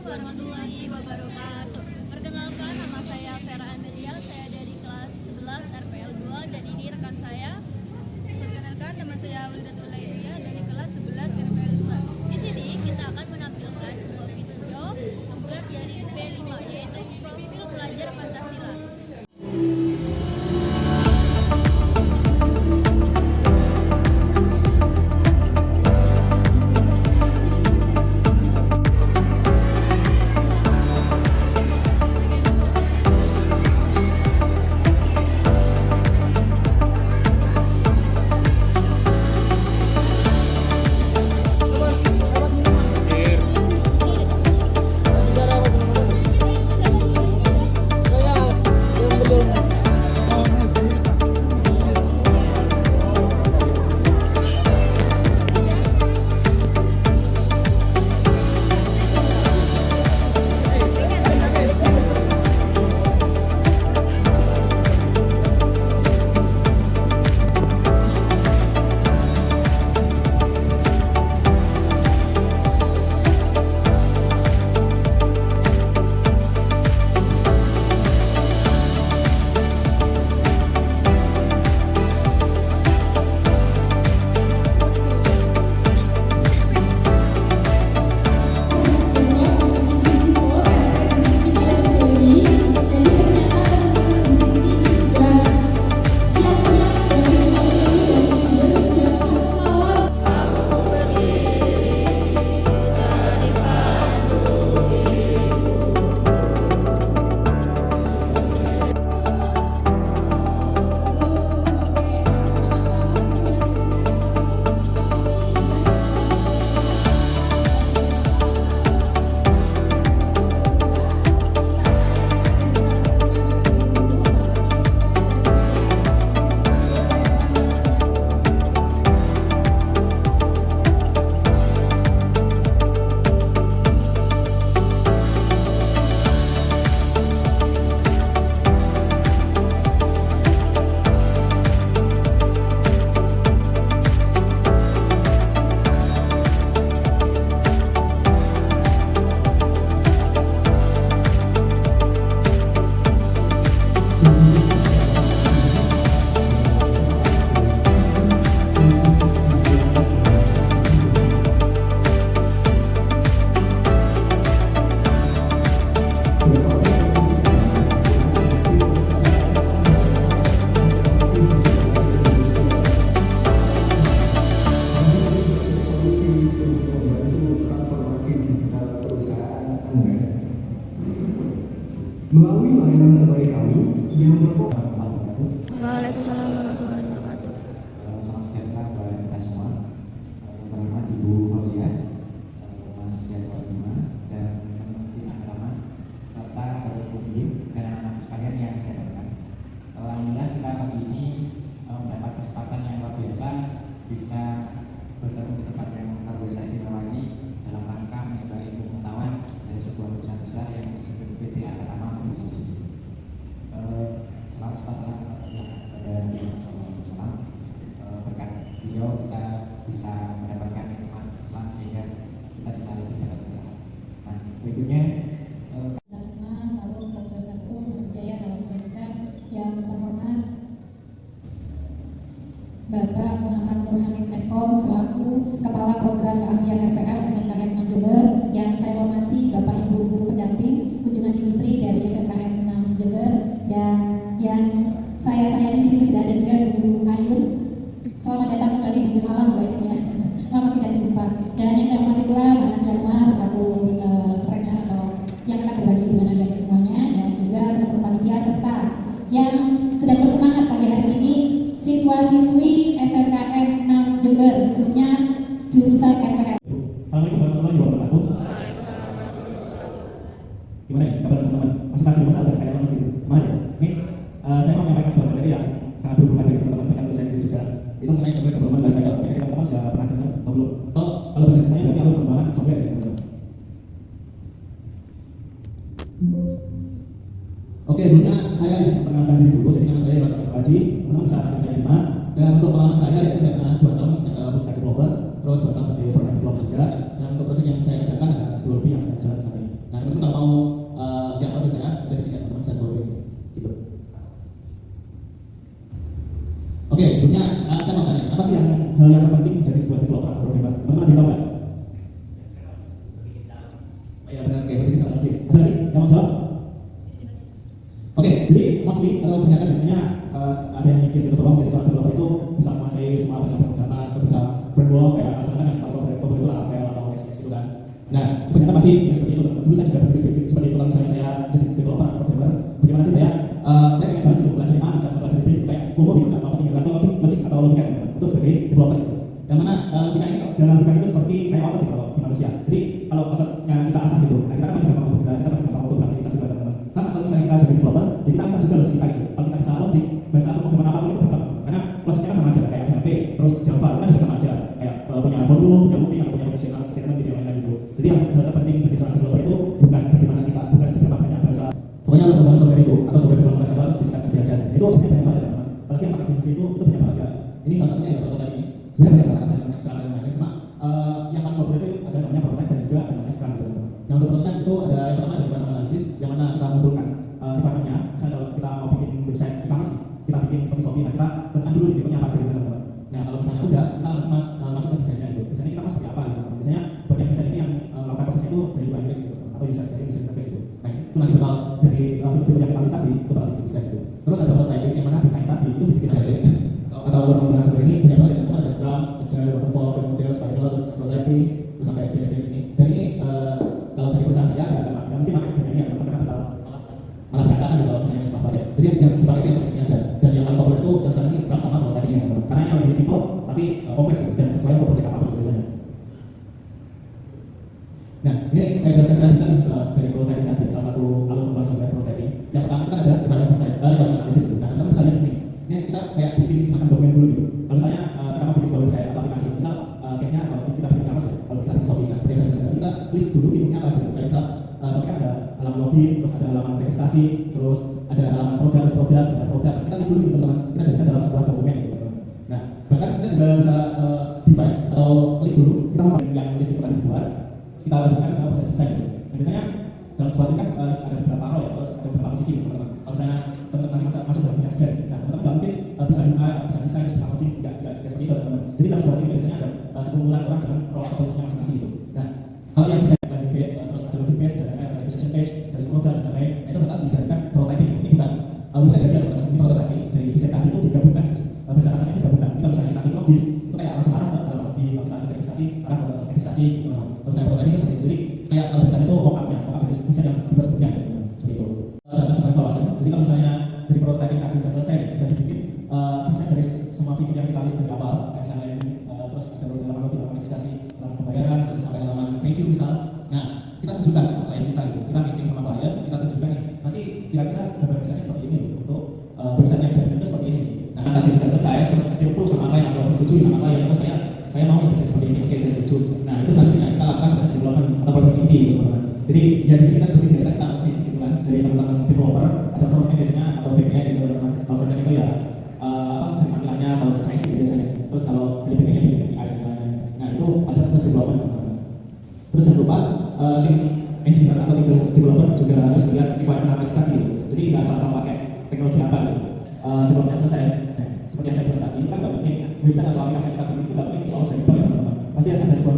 warahmatullahi wabarakatuh. Perkenalkan, nama saya Vera Amelia, saya dari kelas 11 RPL 2 dan ini rekan saya. Perkenalkan, nama saya Wildatul Lailia dari kelas 11 RPL 2. Di sini kita akan menampilkan sebuah video tugas dari P5 yaitu profil pelajar Pancasila. Melalui layanan terbaik kami yang berfokus. Waalaikumsalam warahmatullahi wabarakatuh. Salam sejahtera kepada kita semua. Yang pertama Ibu Fauzia, Mas Jadwal Bima, dan Menteri Agama serta Bapak Ibu dan anak-anak sekalian yang saya hormati. Alhamdulillah kita pagi ini mendapat kesempatan yang luar biasa bisa bertemu di tempat yang luar biasa istimewa ini dalam rangka menimba ilmu pengetahuan dari sebuah perusahaan besar yang disebut PT Agama Konstruksi. Selamat pasang kepada Rasulullah. Berkat beliau kita bisa mendapatkan nikmat Islam sehingga kita bisa lebih dapat berjalan. Nah, berikutnya yang terhormat Bapak Muhammad Nur Hamid Meskom selaku Kepala Program Keahlian RPL SMKN 6 Jember, yang saya hormati Bapak Ibu Guru Pendamping Kunjungan Industri dari SMKN 6 Jember, dan yang saya di sini sudah ada juga Ibu Ayun. Selamat datang kembali di malam Bu Ayun ya. Lama tidak jumpa. Dan yang saya hormati pula Mas Yatmar selaku rekan atau yang akan berbagi dengan adik semuanya, dan juga teman-teman panitia serta yang sedang bersemangat pada hari ini siswa-siswi SMKN 6 Jember, khususnya jurusan RPL. Assalamualaikum warahmatullahi wabarakatuh. Gimana ya kabar teman-teman? Masih pagi masa ada kayak masih semangat ya? Ini saya mau menyampaikan sebuah materi yang sangat berhubungan dengan teman-teman, bahkan saya sendiri juga. Itu mengenai software development bahasa Inggris. Kira-kira teman-teman sudah pernah dengar atau belum? Atau kalau bahasa saya berarti alur pengembangan software ya teman-teman. Oke, sebelumnya saya izin memperkenalkan diri dulu. Jadi nama saya Bapak Haji, teman-teman bisa panggil saya Iman. Dan untuk pengalaman saya itu saya pernah 2 tahun full stack developer, terus 2 tahun sebagai front end developer juga. Dan untuk project yang saya kerjakan ada 10 lebih yang saya jalan sampai ini. Nah, Ya benar, kayak begini sama lagi. Ada lagi yang mau jawab? Oke, jadi mostly kalau kebanyakan biasanya ada yang mikir gitu bahwa menjadi seorang developer itu bisa menguasai semua bahasa pemrograman, bisa framework kayak misalkan yang kalau framework itu Laravel atau SX gitu kan. Nah, kebanyakan pasti ya seperti itu. Dulu saya juga berpikir seperti itu. Kalau misalnya saya jadi developer atau programmer, bagaimana sih saya pengen banget gitu belajar A, bisa belajar B, kayak FOMO gitu kan, apa tinggal logik atau logika gitu. Itu sebagai developer. Yang mana kita ini dalam logika itu seperti kayak otot gitu kalau di manusia. Jadi kalau ototnya kita asah gitu, nah kita masih gampang untuk bergerak, kita masih gampang untuk beraktivitas juga teman-teman. Sama kalau misalnya kita sebagai developer, ya kita asah juga logik kita gitu. Kalau kita bisa logik, bahasa pemrograman apapun itu gampang. Karena logiknya kan sama aja kayak PHP, terus Java itu kan juga sama aja. Kayak punya for loop, punya looping, atau punya conditional statement gitu yang lain-lain gitu. Jadi yang hal terpenting bagi seorang developer itu bukan bagaimana kita, bukan seberapa banyak bahasa. Pokoknya untuk membangun software itu atau software developer bahasa harus disikapi belajar. Itu sebenarnya banyak banget teman-teman. Apalagi yang pakai industri itu banyak banget ya. Ini salah satunya ya prototype ini. Sebenarnya banyak banget yang sekarang yang lain cuma yang paling populer itu ada namanya prototype dan juga ada namanya Scrum gitu. Nah untuk prototype itu ada yang pertama ada requirement analysis yang mana kita mengumpulkan requirement-nya. Misalnya kalau kita mau bikin website e-commerce, kita bikin seperti Shopee, nah kita tentukan dulu tipe-nya apa aja gitu teman-teman. Nah kalau misalnya udah, kita langsung masuk ke desainnya itu. Desainnya kita mau seperti apa gitu. Misalnya buat yang desain ini yang melakukan prosesnya itu dari UI UX gitu atau user interface gitu. Nah itu nanti bakal dari fitur yang kita list tadi itu bakal desain gitu. Terus ada prototyping yang mana desain tadi itu dibikin saja. Atau kalau membahas seperti ini punya banget ya, ada Scrum, Agile, Waterfall, Frame Model, Spiral, terus prototyping, terus sampai DSD ini. Dan ini kalau dari perusahaan saya agak mungkin pakai sebenarnya ini ya, karena kita malah berantakan gitu kalau misalnya semua pakai. Jadi yang dipakai itu yang penting aja. Dan yang paling populer itu yang sekarang ini Scrum sama prototyping ya, karena ini lebih simple tapi kompleks gitu, dan sesuai untuk project apapun biasanya. Nah ini saya jelaskan selanjutnya nih dari prototyping tadi, salah satu alur pembahasan dari prototyping. Yang pertama kita ada requirement design, requirement analysis gitu. Nah teman-teman misalnya di sini. Ini kita kayak bikin semacam dokumen dulu gitu. Kalau misalnya kita mau bikin sebuah website atau aplikasi, misal case-nya kalau kita bikin e-commerce, kalau kita bikin Shopee, seperti yang saya jelaskan, kita list dulu fiturnya apa aja. Kayak misal Shopee kan ada halaman login, terus ada halaman registrasi, terus ada halaman produk, kita list dulu gitu teman-teman. Kita jadikan dalam sebuah dokumen gitu teman-teman. Nah bahkan kita juga bisa define atau list dulu. Kita mau yang list itu tadi dibuat, kita lanjutkan ke proses desain gitu. Nah biasanya dalam sebuah tim kan ada beberapa role ya, ada beberapa posisi gitu teman-teman. Kalau saya teman-teman nanti masuk dalam dunia kerja, nah teman-teman nggak mungkin bisa UI, bisa desain, bisa coding, nggak seperti itu teman-teman. Jadi dalam sebuah tim biasanya ada sekumpulan orang dengan role atau posisinya masing-masing gitu. Nah kalau yang desain landing page, terus ada login page, dan lain-lain, ada registration page, dari program dan lain-lain, itu bakal dijadikan prototyping. Ini bukan website saja teman-teman, ini prototyping dari desain tadi itu digabungkan, bahasa kasarnya digabungkan. Jadi kalau misalnya kita klik login, itu kayak langsung arah ke dalam login, kalau kita klik registrasi, arah ke registrasi. Kalau misalnya prototyping itu seperti itu. Jadi kayak desain itu mock-up-nya, desain yang dibuat sebelumnya seperti itu. Customer evaluation. Jadi kalau misalnya dari prototyping tadi sudah selesai dan dibikin desain dari semua fitur yang kita list dari awal, kayak misalnya ini, terus ada halaman login, halaman registrasi, halaman pembayaran, sampai halaman review misal. Nah kita tunjukkan sama klien kita gitu, kita meeting sama klien, kita tunjukkan nih, nanti kira-kira gambar desainnya seperti ini untuk website yang jadi itu seperti ini. Nah nanti sudah selesai, terus di approve sama klien atau disetujui sama klien, terus saya mau ini desain seperti ini, oke saya setuju. Nah itu selanjutnya kita lakukan proses development atau proses inti gitu teman-teman. Jadi ya di sini kita seperti biasa kita ngerti gitu kan, dari teman-teman developer ada frontend biasanya atau backend gitu teman-teman. Kalau frontend itu ya dari tampilannya atau size gitu biasanya. Terus kalau dari backendnya bikin API dan lain-lain. Nah itu ada proses development teman-teman. Terus jangan lupa tim engineer atau tim developer juga harus lihat requirement analysis tadi gitu. Jadi nggak asal-asal pakai teknologi apa gitu. Developmentnya selesai. Nah, seperti yang saya bilang tadi, kan nggak mungkin website atau aplikasi kita bikin itu nggak mungkin lolos dari bug ya teman-teman. Pasti ada sebuah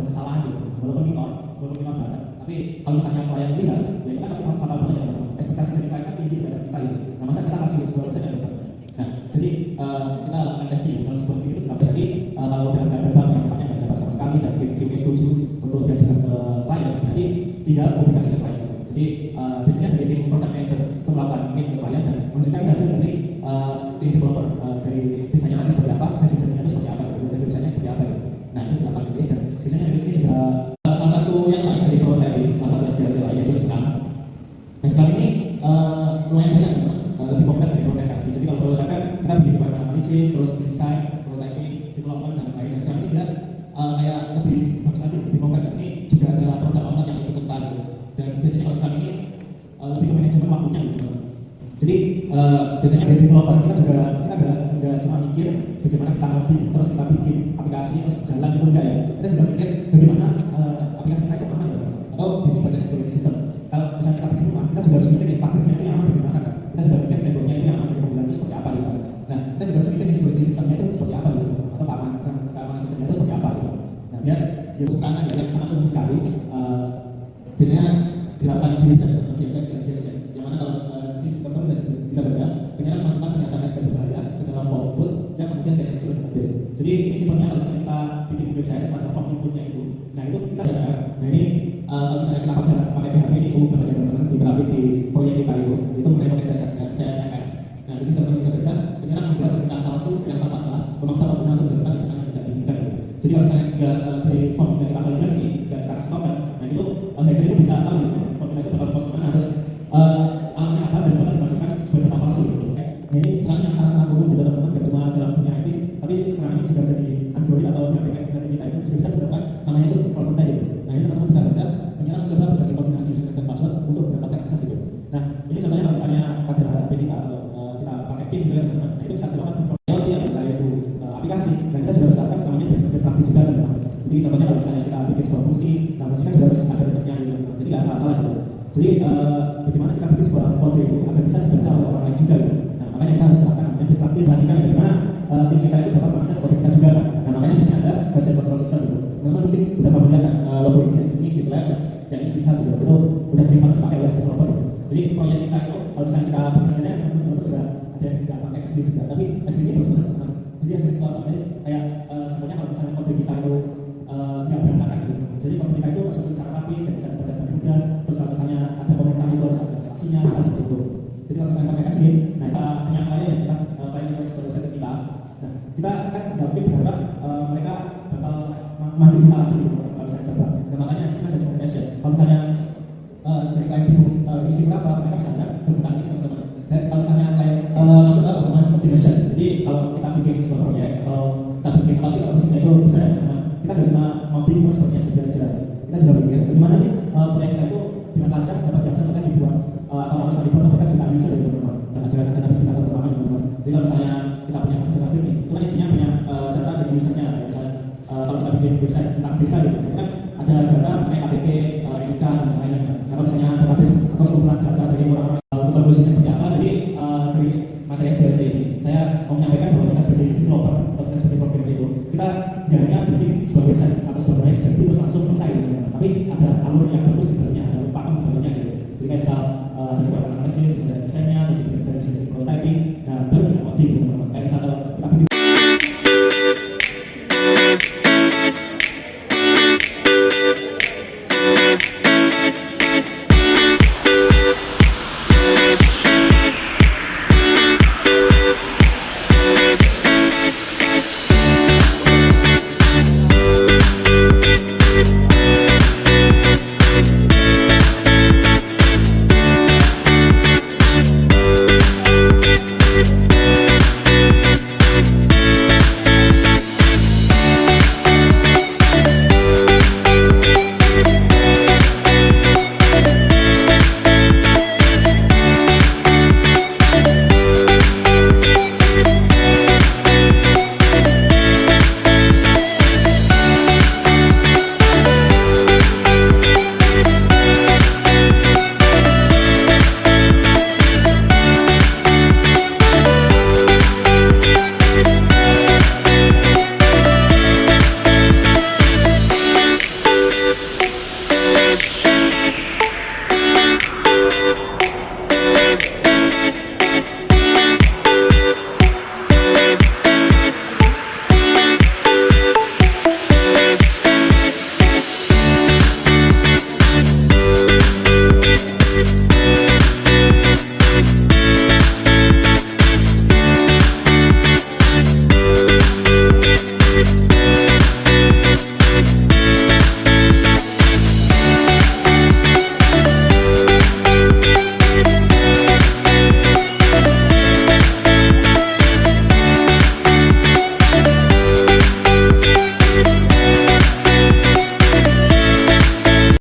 kesalahan gitu. Walaupun minor banget. Tapi kalau misalnya klien lihat, ya kita pasti fatal banget ya teman-teman. Ekspektasi dari klien kan tinggi terhadap kita gitu. Nah masa kita kasih sebuah website yang benar. Nah jadi kita lakukan testing dalam sebuah tim itu tidak berarti kalau udah nggak ada bug yang depannya nggak ada bug sama sekali dan tim setuju untuk diajukan ke klien, nanti tidak publikasi ke klien. Jadi biasanya dari tim product manager itu melakukan meet ke klien dan menunjukkan hasil dari tim developer dari desainnya tadi seperti apa, hasil desainnya itu seperti apa, dan websitenya seperti apa gitu. Nah itu dilakukan di dan biasanya dari sini juga salah satu yang lain dari prototyping, salah satu hasil lain yaitu Scrum. Nah Scrum ini lumayan banyak lebih kompleks dari prototyping. Jadi kalau prototyping kita bikin requirement analisis, terus design, prototyping, development dan lain-lain. Nah Scrum ini dia kayak lebih bagus lagi, lebih kompleks. Ini juga ada produk owner yang ikut serta gitu. Dan biasanya kalau Scrum ini lebih ke manajemen waktunya gitu. Jadi biasanya dari developer kita nggak cuma mikir bagaimana kita ngoding terus kita bikin aplikasi terus jalan gitu enggak ya. Kita juga mikir bagaimana aplikasi kita itu aman ya. Atau biasanya bahasanya security system. Kalau misalnya kita bikin rumah, kita juga harus mikir pagernya itu aman bagaimana kan. Kita juga mikir temboknya itu aman dari pembangunan itu seperti apa gitu. Nah kita juga harus mikir security systemnya itu seperti apa gitu. Atau keamanan sistemnya itu seperti apa gitu. Nah biar ya perusahaan yang sangat umum sekali bisa menjadi SKJS yang mana kalau si teman-teman bisa baca penyerang masukan pernyataan SK berbahaya ke dalam form input yang kemudian dieksekusi oleh database. Jadi ini sifatnya kalau misalnya kita bikin website atau form inputnya itu, nah itu kita bisa. Nah ini kalau misalnya kita pakai PHP ini bagi teman-teman diterapin di proyek kita itu mengenai pakai CSS. Nah di sini teman-teman bisa baca penyerang membuat permintaan palsu yang tanpa sah memaksa pengguna untuk menjatuhkan yang tidak diinginkan. Jadi kalau misalnya dari form yang kita validasi dan kita kasih token, nah itu hacker itu bisa tahu form itu bakal post kemana, harus alamatnya apa dan bakal dimasukkan sebagai data palsu gitu. Nah ini serangan yang sangat-sangat umum gitu teman-teman, gak cuma dalam dunia IT, tapi serangan ini juga ada di Android atau di aplikasi kita itu juga bisa ditemukan, namanya itu false attack gitu. Nah ini teman-teman bisa baca, penyerang mencoba berbagai kombinasi username dan password untuk mendapatkan akses gitu. Nah ini contohnya kalau misalnya pada HP kita atau kita pakai PIN gitu ya teman-teman, nah itu bisa dilakukan yaitu aplikasi, dan kita sudah harus terapkan namanya best practice juga teman-teman. Jadi contohnya kalau misalnya kita bikin sebuah fungsi, nah fungsi kan juga harus ada bentuknya gitu, jadi nggak salah-salah gitu. Jadi bagaimana kita bikin sebuah kode itu agar bisa dibaca oleh orang lain juga gitu. Nah makanya kita harus terapkan namanya best practice, perhatikan bagaimana tim kita itu dapat mengakses kode kita juga kan. Nah makanya di sini ada version control system gitu. Teman-teman mungkin udah familiar kan logo ini GitLab, dan ini GitHub gitu. Itu udah sering banget dipakai oleh developer gitu. Jadi proyek kita itu kalau misalnya kita bicaranya teman-teman juga ada yang nggak pakai SD juga, tapi SD ini bagus banget teman. Jadi SD itu apa? Jadi kayak sebenarnya kalau misalnya kode kita itu nggak berantakan gitu. Jadi kode kita itu harus secara rapi dan bisa dibaca dengan mudah. Terus kalau misalnya ada komentar itu harus ada saksinya, bisa seperti itu. Jadi kalau misalnya pakai SD, nah kita punya klien yang kita klien yang sebagai kita. Nah kita kan mungkin berharap mereka bakal manggil kita lagi gitu kalau misalnya berharap. Nah makanya di sini ada documentation. Kalau misalnya dari klien bingung ini berapa, mereka bisa lihat dokumentasi teman-teman. Dan kalau misalnya klien maksud apa dengan optimization, jadi kalau kita bikin sebuah proyek atau kita bikin kalau mesinnya itu besar ya teman, kita nggak cuma mau bingung sepertinya saja, kita juga pikir bagaimana sih proyek kita itu dengan lancar dapat diakses oleh ribuan atau ratusan ribuan atau bahkan jutaan user gitu teman. Dan agar database kita terutama teman. Jadi kalau misalnya kita punya satu database nih, itu kan isinya punya data dari usernya, misalnya kalau kita bikin website tentang desa gitu, itu kan ada data mengenai KTP, NIK dan lain-lain. Kalau misalnya database atau sekumpulan data dari orang-orang konklusinya seperti apa, jadi dari materi SDLC ini saya mau menyampaikan bahwa kita sebagai developer atau kita sebagai programmer itu kita nggak hanya bikin sebuah website atau sebuah proyek jadi terus langsung selesai gitu, tapi ada alur yang bagus di dalamnya, ada pakem di dalamnya gitu. Jadi kayak misal dari beberapa analisis, dari desainnya, dari segi prototyping,